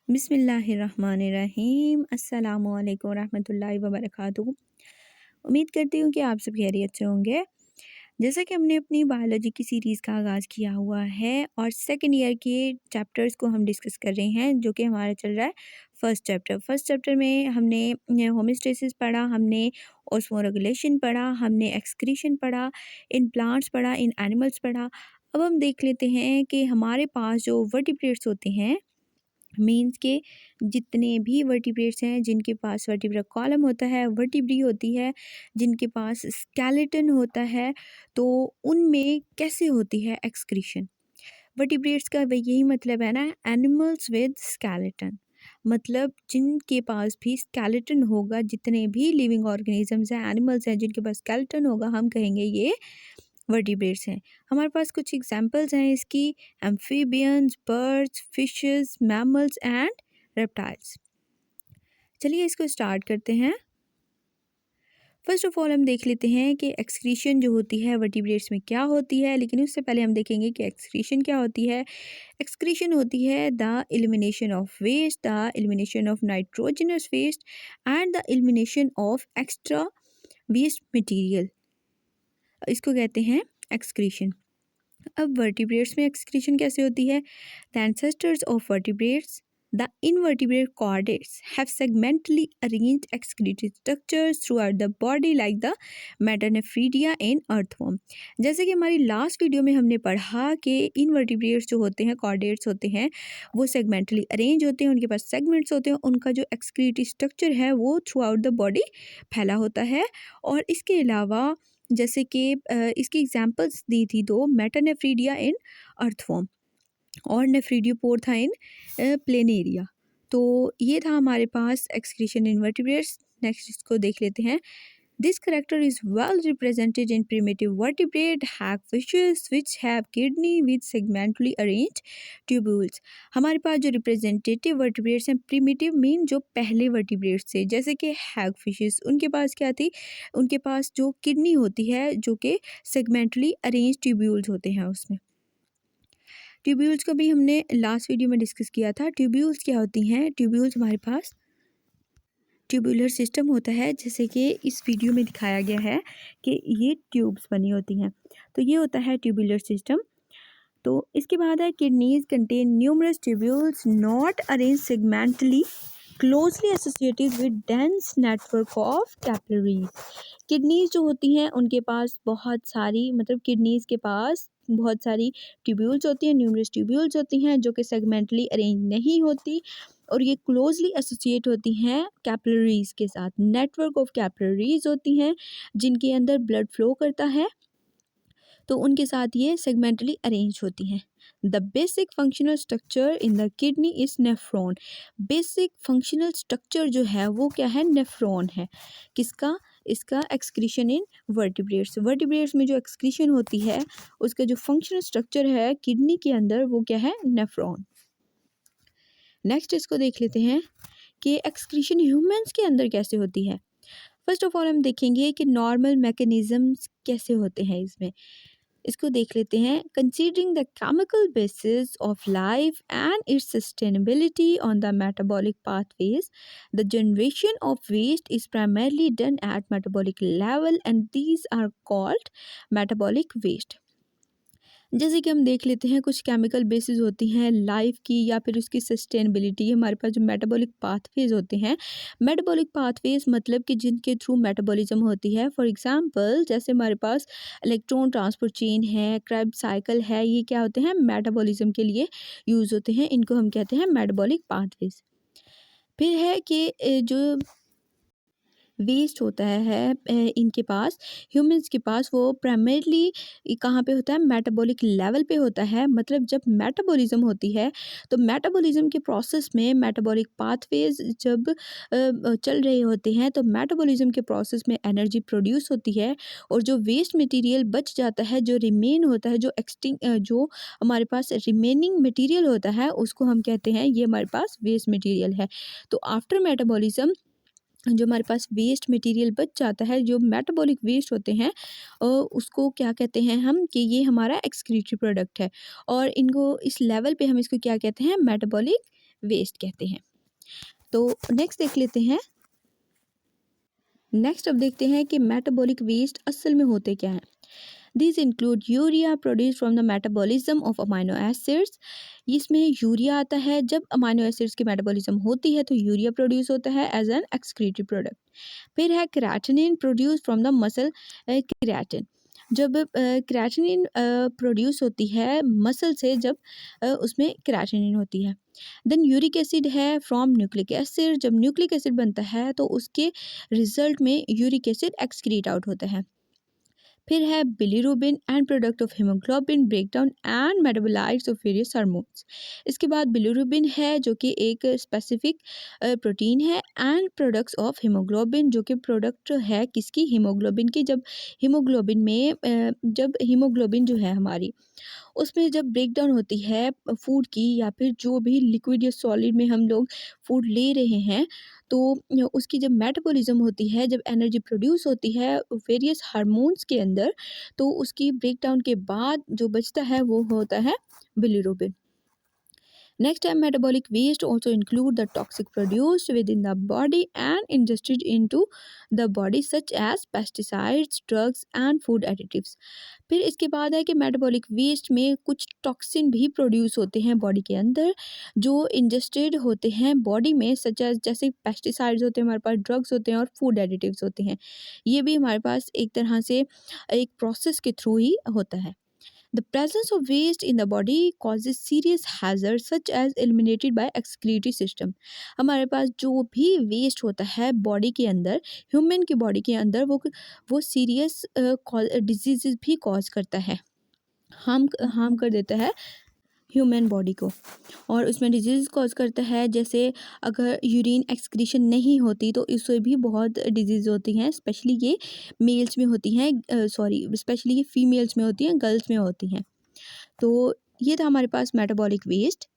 बिस्मिल्लाहिर्रहमानिर्रहीम अस्सलामुअलैकुम रहमतुल्लाहि व बरकातुहू। उम्मीद करती हूँ कि आप सब खैरियत से होंगे। जैसा कि हमने अपनी बायोलॉजी की सीरीज़ का आगाज़ किया हुआ है और सेकंड ईयर के चैप्टर्स को हम डिस्कस कर रहे हैं, जो कि हमारा चल रहा है फर्स्ट चैप्टर में हमने होमोस्टेसिस पढ़ा, हमने ऑस्मोरेगुलेशन पढ़ा, हमने एक्सक्रीशन पढ़ा, इन प्लांट्स पढ़ा, इन एनिमल्स पढ़ा। अब हम देख लेते हैं कि हमारे पास जो वर्टिब्रेट्स होते हैं, मीन्स के जितने भी वर्टिब्रेट्स हैं जिनके पास वर्टिब्रा कॉलम होता है, वर्टिब्री होती है, जिनके पास स्केलेटन होता है, तो उनमें कैसे होती है एक्सक्रीशन। वर्टिब्रेट्स का वही यही मतलब है ना, एनिमल्स विद स्केलेटन, मतलब जिनके पास भी स्केलेटन होगा, जितने भी लिविंग ऑर्गेनिजम्स हैं, एनिमल्स हैं जिनके पास स्केलेटन होगा, हम कहेंगे ये वर्टिब्रेट्स हैं। हमारे पास कुछ एग्जांपल्स हैं इसकी: amphibians, birds, fishes, mammals and reptiles. चलिए इसको स्टार्ट करते हैं। फर्स्ट ऑफ ऑल हम देख लेते हैं कि एक्सक्रीशन जो होती है वर्टिब्रेट्स में क्या होती है, लेकिन उससे पहले हम देखेंगे कि एक्सक्रीशन क्या होती है। एक्सक्रीशन होती है the elimination of waste, the elimination of nitrogenous waste and the elimination of extra waste material, इसको कहते हैं एक्सक्रीशन। अब वर्टिब्रेट्स में एक्सक्रीशन कैसे होती है। The ancestors of vertebrates, the invertebrate chordates have segmentally arranged excretory structures through out the body like the metanephridia in earthworm. जैसे कि हमारी लास्ट वीडियो में हमने पढ़ा कि इनवर्टिब्रेट्स जो होते हैं, कॉर्डेट्स होते हैं, वो सेगमेंटली अरेंज होते हैं, उनके पास सेगमेंट्स होते हैं, उनका जो एक्सक्रीटरी स्ट्रक्चर है वो थ्रू आउट द बॉडी फैला होता है। और इसके अलावा जैसे कि इसकी एग्जांपल्स दी थी दो, मेटानेफ्रीडिया इन अर्थवर्म और नेफ्रीडियोपोर था इन प्लेनेरिया। तो ये था हमारे पास एक्सक्रीशन इनवर्टिब्रेट्स। नेक्स्ट इसको देख लेते हैं। This character is well represented in primitive vertebrate hagfishes which have kidney with segmentally arranged tubules। हमारे पास जो रिप्रेजेंटेटिव वर्टिब्रेट्स हैं, प्रिमिटिव मीन जो पहले वर्टिब्रेट्स थे, जैसे कि हैगफिशेस, उनके पास क्या थी, उनके पास जो किडनी होती है जो कि सेगमेंटली अरेंज ट्यूब्यूल्स होते हैं उसमें। ट्यूब्यूल्स को भी हमने लास्ट वीडियो में डिस्कस किया था। ट्यूब्यूल्स क्या होती हैं, ट्यूब्यूल्स हमारे पास ट्यूबुलर सिस्टम होता है, जैसे कि इस वीडियो में दिखाया गया है कि ये ट्यूब्स बनी होती हैं, तो ये होता है ट्यूबुलर सिस्टम। तो इसके बाद है kidneys contain numerous tubules not arrange segmentally closely associated with dense network of capillaries. Kidneys जो होती हैं उनके पास बहुत सारी, मतलब किडनीज के पास बहुत सारी ट्यूब्यूल्स होती हैं, न्यूमरस ट्यूब्यूल्स होती हैं जो कि सेगमेंटली अरेंज नहीं होती, और ये क्लोजली एसोसिएट होती हैं कैपिलरीज के साथ। नेटवर्क ऑफ कैपिलरीज होती हैं जिनके अंदर ब्लड फ्लो करता है, तो उनके साथ ये सेगमेंटली अरेंज होती हैं। The basic functional structure in the kidney is nephron. Basic functional structure जो है वो क्या है, नेफ्रॉन है। किसका, इसका एक्सक्रीशन इन वर्टिब्रेट्स। वर्टिब्रेट्स में जो एक्सक्रीशन होती है उसका जो फंक्शनल स्ट्रक्चर है किडनी के अंदर वो क्या है, नेफ्रॉन। नेक्स्ट इसको देख लेते हैं कि एक्सक्रीशन ह्यूमंस के अंदर कैसे होती है। फर्स्ट ऑफ ऑल हम देखेंगे कि नॉर्मल मैकेनिज्म्स कैसे होते हैं इसमें, इसको देख लेते हैं। Considering the chemical basis of life and its sustainability on the metabolic pathways, the generation of waste is primarily done at metabolic level and these are called metabolic waste. जैसे कि हम देख लेते हैं कुछ केमिकल बेसिस होती हैं life की या फिर उसकी सस्टेनेबिलिटी। हमारे पास जो मेटाबॉलिक पाथवेज होते हैं, मेटाबॉलिक पाथवेज मतलब कि जिनके थ्रू मेटाबॉलिज्म होती है। फॉर एग्जांपल जैसे हमारे पास इलेक्ट्रॉन ट्रांसपोर्ट चेन है, क्रेब्स साइकिल है, ये क्या होते हैं, मेटाबॉलिज्म के लिए यूज़ होते हैं, इनको हम कहते हैं मेटाबॉलिक पाथवेज। फिर है कि जो वेस्ट होता है इनके पास, ह्यूमंस के पास, वो प्राइमरली कहाँ पे होता है, मेटाबॉलिक लेवल पे होता है। मतलब जब मेटाबॉलिज्म होती है तो मेटाबॉलिज्म के प्रोसेस में मेटाबॉलिक पाथवेज जब चल रहे होते हैं तो मेटाबॉलिज्म के प्रोसेस में एनर्जी प्रोड्यूस होती है, और जो वेस्ट मटेरियल बच जाता है, जो रिमेन होता है, जो हमारे पास रिमेनिंग मटेरियल होता है, उसको हम कहते हैं ये हमारे पास वेस्ट मटेरियल है। तो आफ्टर मेटाबॉलिज्म जो हमारे पास वेस्ट मटेरियल बच जाता है, जो मेटाबॉलिक वेस्ट होते हैं, उसको क्या कहते हैं हम, कि ये हमारा एक्सक्रीटरी प्रोडक्ट है, और इनको इस लेवल पे हम इसको क्या कहते हैं, मेटाबॉलिक वेस्ट कहते हैं। तो नेक्स्ट देख लेते हैं। नेक्स्ट अब देखते हैं कि मेटाबॉलिक वेस्ट असल में होते क्या हैं। These include urea produced from the metabolism of amino acids। इसमें यूरिया आता है, जब अमाइनो एसिड्स की मेटाबॉलिज्म होती है तो यूरिया प्रोड्यूस होता है एज एन एक्सक्रीटरी प्रोडक्ट। फिर है creatinine produce from the muscle creatine. जब क्रिएटिनिन प्रोड्यूस होती है मसल से, जब उसमें क्रिएटिनिन होती है। देन यूरिक एसिड है फ्रॉम न्यूक्लिक एसिड। जब न्यूक्लिक एसिड बनता है तो उसके रिजल्ट में यूरिक एसिड एक्सक्रीट आउट होता है। फिर है bilirubin and product of haemoglobin breakdown and metabolites of various hormones. इसके बाद बिलीरुबिन है जो कि एक स्पेसिफिक प्रोटीन है, एंड प्रोडक्ट्स ऑफ हीमोग्लोबिन जो कि प्रोडक्ट है किसकी, हीमोग्लोबिन की। जब हीमोग्लोबिन में जब हीमोग्लोबिन जो है हमारी, उसमें जब ब्रेकडाउन होती है फूड की, या फिर जो भी लिक्विड या सॉलिड में हम लोग फूड ले रहे हैं, तो उसकी जब मेटाबॉलिज्म होती है, जब एनर्जी प्रोड्यूस होती है वेरियस हार्मोन्स के अंदर, तो उसकी ब्रेकडाउन के बाद जो बचता है वो होता है bilirubin. Next time, metabolic waste also include the toxic produced within the body and ingested into the body such as pesticides, drugs and food additives। फिर इसके बाद है कि मेटाबॉलिक वेस्ट में कुछ टॉक्सिन भी प्रोड्यूस होते हैं बॉडी के अंदर, जो इंजेस्टेड होते हैं बॉडी में, सच एज जैसे पेस्टिसाइड्स होते हैं हमारे पास, ड्रग्स होते हैं और फूड एडिटिव्स होते हैं। ये भी हमारे पास एक तरह से एक प्रोसेस के थ्रू ही होता है। The presence of waste in the body causes serious hazards such as eliminated by excretory system। हमारे पास जो भी वेस्ट होता है बॉडी के अंदर, ह्यूमन की बॉडी के अंदर, वो सीरियस डिजीज़ भी कॉज करता है, हार्म कर देता है ह्यूमन बॉडी को, और उसमें डिजीज़ कॉज करता है। जैसे अगर यूरिन एक्सक्रीशन नहीं होती तो इससे भी बहुत डिजीज़ होती हैं, स्पेशली ये मेल्स में होती हैं, स्पेशली ये फीमेल्स में होती हैं, गर्ल्स में होती हैं। तो ये था हमारे पास मेटाबॉलिक वेस्ट।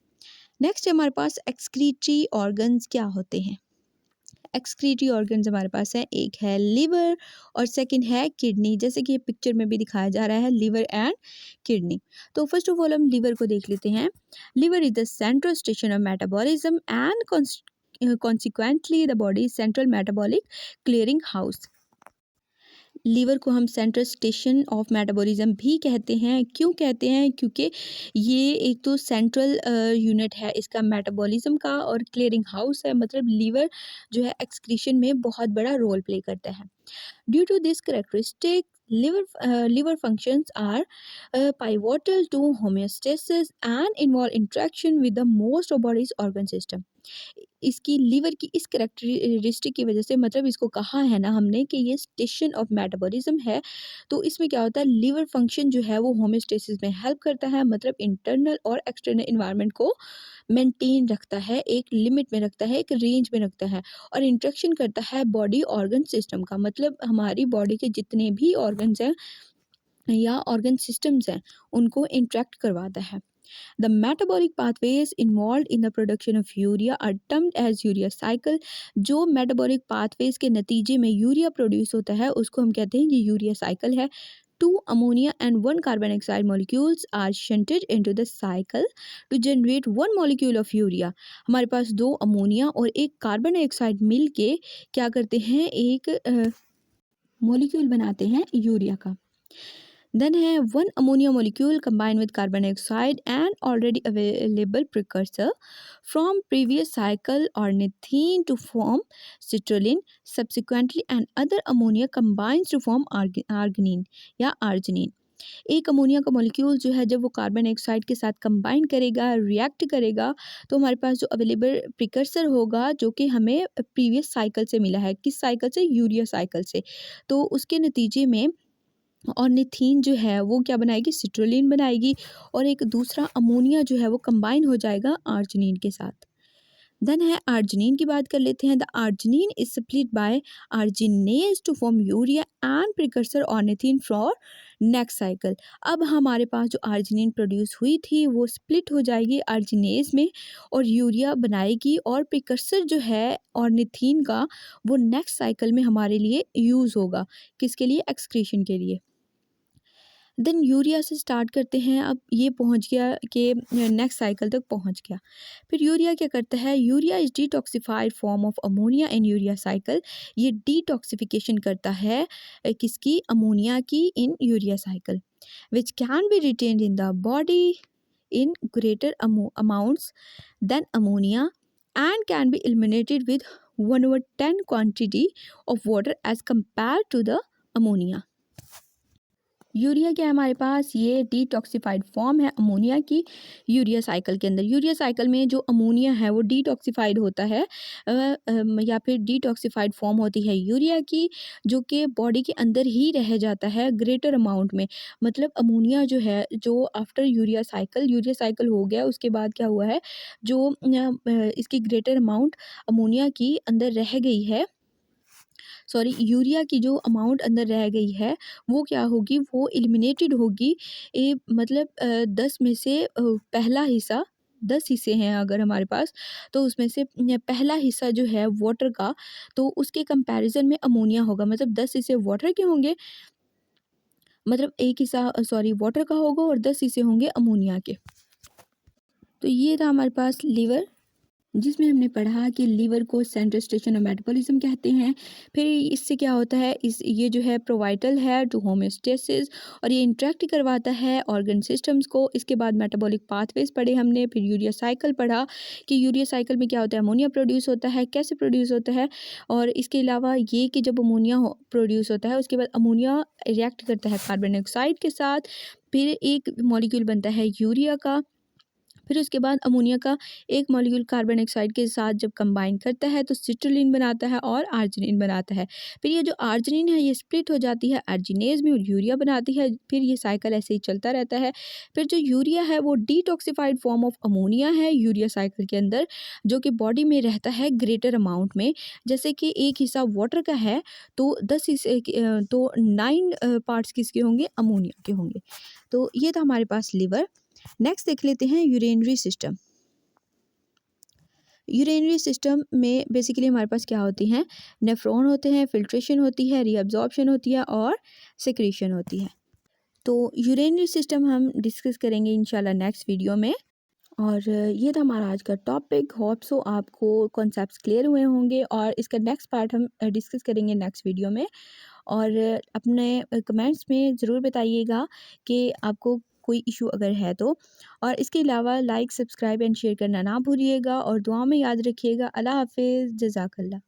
नेक्स्ट हमारे पास एक्सक्रीटरी ऑर्गन्स क्या होते हैं। एक्सक्रीटरी ऑर्गन्स हमारे पास है, एक है लिवर और सेकंड है किडनी, जैसे कि ये पिक्चर में भी दिखाया जा रहा है, लिवर एंड किडनी। तो फर्स्ट ऑफ ऑल हम लिवर को देख लेते हैं। Liver is the central station of metabolism and consequently the body central metabolic clearing house. Liver को हम सेंट्रल स्टेशन ऑफ मेटाबॉलिज्म भी कहते हैं। क्यों कहते हैं? क्योंकि ये एक तो सेंट्रल यूनिट है इसका मेटाबॉलिज्म का, और क्लियरिंग हाउस है, मतलब लीवर जो है एक्सक्रीशन में बहुत बड़ा रोल प्ले करता है। Due to this characteristic, liver functions are pivotal to homeostasis and involve interaction with the most of body's organ system। इसकी लीवर की इस करेक्टरिस्टिक की वजह से, मतलब इसको कहा है ना हमने कि ये स्टेशन ऑफ मेटाबॉलिज्म है, तो इसमें क्या होता है, लीवर फंक्शन जो है वो होमेोस्टेसिस में हेल्प करता है, मतलब इंटरनल और एक्सटर्नल इन्वायरमेंट को मेंटेन रखता है, एक लिमिट में रखता है, एक रेंज में रखता है, और इंट्रैक्शन करता है बॉडी ऑर्गन सिस्टम का, मतलब हमारी बॉडी के जितने भी ऑर्गन्स हैं या ऑर्गन सिस्टम्स हैं उनको इंट्रैक्ट करवाता है। The metabolic pathways involved in the production of urea are termed as urea cycle। जो metabolic pathways के नतीजे में यूरिया प्रोड्यूस होता है उसको हम कहते हैं ये यूरिया साइकिल है। 2 ammonia and 1 carbon dioxide molecules are shunted into the cycle to generate 1 molecule of urea। हमारे पास 2 अमोनिया और एक कार्बन डाइऑक्साइड मिल के क्या करते हैं, एक मॉलिक्यूल बनाते हैं यूरिया का। Then है 1 ammonia molecule combined with carbon dioxide and already available precursor from previous cycle ornithine to form citrulline। Subsequently another ammonia combines to form arginine या arginine। एक अमोनिया का मॉलिक्यूल जो है जब वो कार्बन डाइऑक्साइड के साथ कंबाइन करेगा, रिएक्ट करेगा, तो हमारे पास जो अवेलेबल प्रिकर्सर होगा जो कि हमें प्रीवियस साइकिल से मिला है। किस साइकिल से? यूरिया साइकिल से। तो उसके नतीजे में ऑर्निथीन जो है वो क्या बनाएगी, सिट्रुलिन बनाएगी, और एक दूसरा अमोनिया जो है वो कंबाइन हो जाएगा आर्जिनिन के साथ। देन है आर्जिनिन की बात कर लेते हैं। The arginine is split by arginase to form urea and precursor ornithine for next cycle. अब हमारे पास जो आर्जिनिन प्रोड्यूस हुई थी वो स्प्लिट हो जाएगी आर्जिनेज में और यूरिया बनाएगी, और प्रिकर्सर जो है ऑर्निथीन का वो नेक्स्ट साइकिल में हमारे लिए यूज़ होगा। किसके लिए? एक्सक्रीशन के लिए। देन यूरिया से स्टार्ट करते हैं। अब ये पहुंच गया कि नेक्स्ट साइकिल तक पहुंच गया। फिर यूरिया क्या करता है, urea is detoxified form of ammonia in urea cycle. ये डिटॉक्सिफिकेशन करता है किसकी, अमोनिया की, in urea cycle, which can be retained in the body in greater amounts than ammonia and can be eliminated with 1/10 quantity of water as compared to the ammonia। Urea क्या है हमारे पास, ये detoxified form है ammonia की urea cycle के अंदर। Urea cycle में जो अमोनिया है वो डिटॉक्सिफाइड होता है या फिर डिटॉक्सिफाइड फॉर्म होती है यूरिया की, जो कि बॉडी के अंदर ही रह जाता है ग्रेटर अमाउंट में। मतलब अमोनिया जो है, जो आफ्टर यूरिया साइकिल हो गया उसके बाद क्या हुआ है, जो इसकी ग्रेटर अमाउंट अमोनिया की अंदर रह गई है, सॉरी यूरिया की जो अमाउंट अंदर रह गई है वो क्या होगी, वो एलिमिनेटेड होगी। मतलब 10 में से पहला हिस्सा, 10 हिस्से हैं अगर हमारे पास, तो उसमें से पहला हिस्सा जो है वाटर का, तो उसके कंपैरिजन में अमोनिया होगा। मतलब 10 हिस्से वाटर के होंगे, मतलब एक हिस्सा सॉरी वाटर का होगा और 10 हिस्से होंगे अमोनिया के। तो ये था हमारे पास लीवर, जिसमें हमने पढ़ा कि लीवर को सेंट्रल स्टेशन ऑफ मेटाबॉलिज्म कहते हैं। फिर इससे क्या होता है, इस ये जो है प्रोवाइटल है टू होमियोस्टेसिस, और ये इंटरेक्ट करवाता है ऑर्गन सिस्टम्स को। इसके बाद मेटाबॉलिक पाथवेज पढ़े हमने, फिर यूरिया साइकिल पढ़ा कि यूरिया साइकिल में क्या होता है, अमोनिया प्रोड्यूस होता है, कैसे प्रोड्यूस होता है। और इसके अलावा ये कि जब अमोनिया प्रोड्यूस होता है उसके बाद अमोनिया रिएक्ट करता है कार्बन डाइऑक्साइड के साथ, फिर एक मॉलिक्यूल बनता है यूरिया का। फिर उसके बाद अमोनिया का एक मॉलिक्यूल कार्बन डाइऑक्साइड के साथ जब कंबाइन करता है तो सिट्रुलिन बनाता है और आर्जिनिन बनाता है। फिर ये जो आर्जिनिन है ये स्प्लिट हो जाती है आर्जिनेज में और यूरिया बनाती है। फिर ये साइकिल ऐसे ही चलता रहता है। फिर जो यूरिया है वो डिटॉक्सिफाइड फॉर्म ऑफ अमोनिया है यूरिया साइकिल के अंदर, जो कि बॉडी में रहता है ग्रेटर अमाउंट में। जैसे कि एक हिस्सा वाटर का है तो 10 हिस्से तो 9 पार्ट्स किसके होंगे, अमोनिया के होंगे। तो ये था हमारे पास लिवर। नेक्स्ट देख लेते हैं यूरेनरी सिस्टम। यूरेनरी सिस्टम में बेसिकली हमारे पास क्या होती हैं, नेफ्रॉन होते हैं, फिल्ट्रेशन होती है, रीअब्जॉर्प्शन होती है और सिक्रीशन होती है। तो यूरेनरी सिस्टम हम डिस्कस करेंगे इंशाल्लाह नेक्स्ट वीडियो में। और ये था हमारा आज का टॉपिक। होप सो आपको कॉन्सेप्ट्स क्लियर हुए होंगे और इसका नेक्स्ट पार्ट हम डिस्कस करेंगे नेक्स्ट वीडियो में। और अपने कमेंट्स में ज़रूर बताइएगा कि आपको कोई इशू अगर है तो। और इसके अलावा लाइक, सब्सक्राइब एंड शेयर करना ना भूलिएगा और दुआ में याद रखिएगा। अल्लाह हाफिज़, जज़ाकल्लाह।